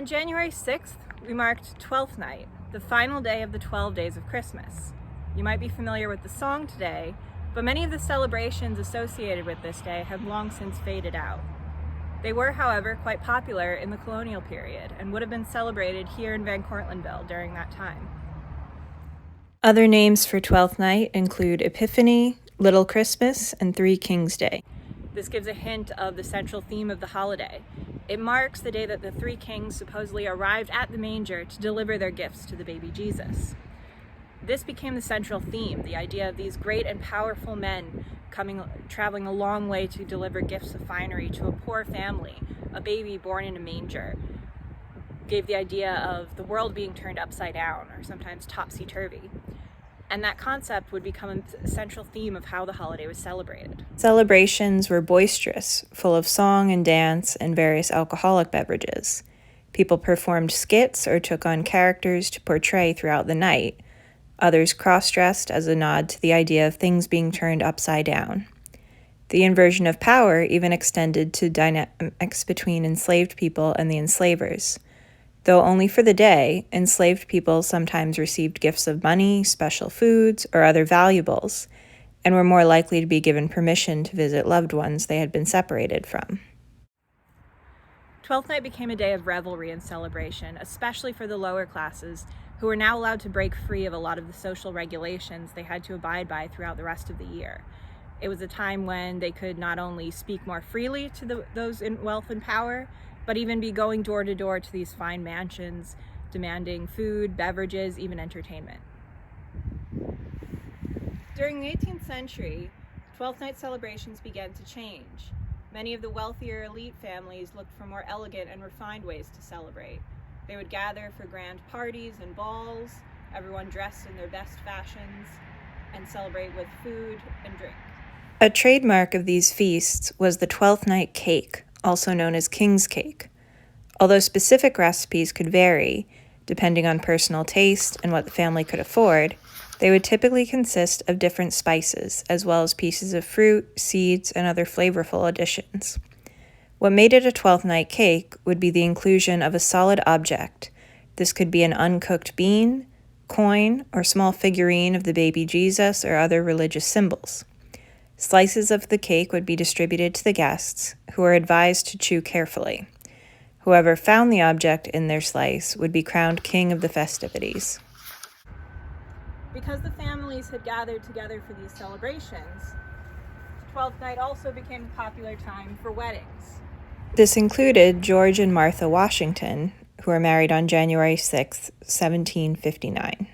January 6th, we marked Twelfth Night, the final day of the 12 days of Christmas. You might be familiar with the song today, but many of the celebrations associated with this day have long since faded out. They were, however, quite popular in the colonial period and would have been celebrated here in Cortlandtville during that time. Other names for Twelfth Night include Epiphany, Little Christmas, and Three Kings Day. This gives a hint of the central theme of the holiday. It marks the day that the three kings supposedly arrived at the manger to deliver their gifts to the baby Jesus. This became the central theme, the idea of these great and powerful men traveling a long way to deliver gifts of finery to a poor family, a baby born in a manger. Gave the idea of the world being turned upside down, or sometimes topsy-turvy. And that concept would become a central theme of how the holiday was celebrated. Celebrations were boisterous, full of song and dance and various alcoholic beverages. People performed skits or took on characters to portray throughout the night. Others cross-dressed as a nod to the idea of things being turned upside down. The inversion of power even extended to dynamics between enslaved people and the enslavers. Though only for the day, enslaved people sometimes received gifts of money, special foods, or other valuables, and were more likely to be given permission to visit loved ones they had been separated from. Twelfth Night became a day of revelry and celebration, especially for the lower classes, who were now allowed to break free of a lot of the social regulations they had to abide by throughout the rest of the year. It was a time when they could not only speak more freely to those in wealth and power, but even be going door to door to these fine mansions, demanding food, beverages, even entertainment. During the 18th century, Twelfth Night celebrations began to change. Many of the wealthier elite families looked for more elegant and refined ways to celebrate. They would gather for grand parties and balls, everyone dressed in their best fashions, and celebrate with food and drink. A trademark of these feasts was the Twelfth Night cake, also known as King's Cake. Although specific recipes could vary, depending on personal taste and what the family could afford, they would typically consist of different spices, as well as pieces of fruit, seeds, and other flavorful additions. What made it a Twelfth Night cake would be the inclusion of a solid object. This could be an uncooked bean, coin, or small figurine of the baby Jesus or other religious symbols. Slices of the cake would be distributed to the guests, who were advised to chew carefully. Whoever found the object in their slice would be crowned king of the festivities. Because the families had gathered together for these celebrations, Twelfth Night also became a popular time for weddings. This included George and Martha Washington, who were married on January 6, 1759.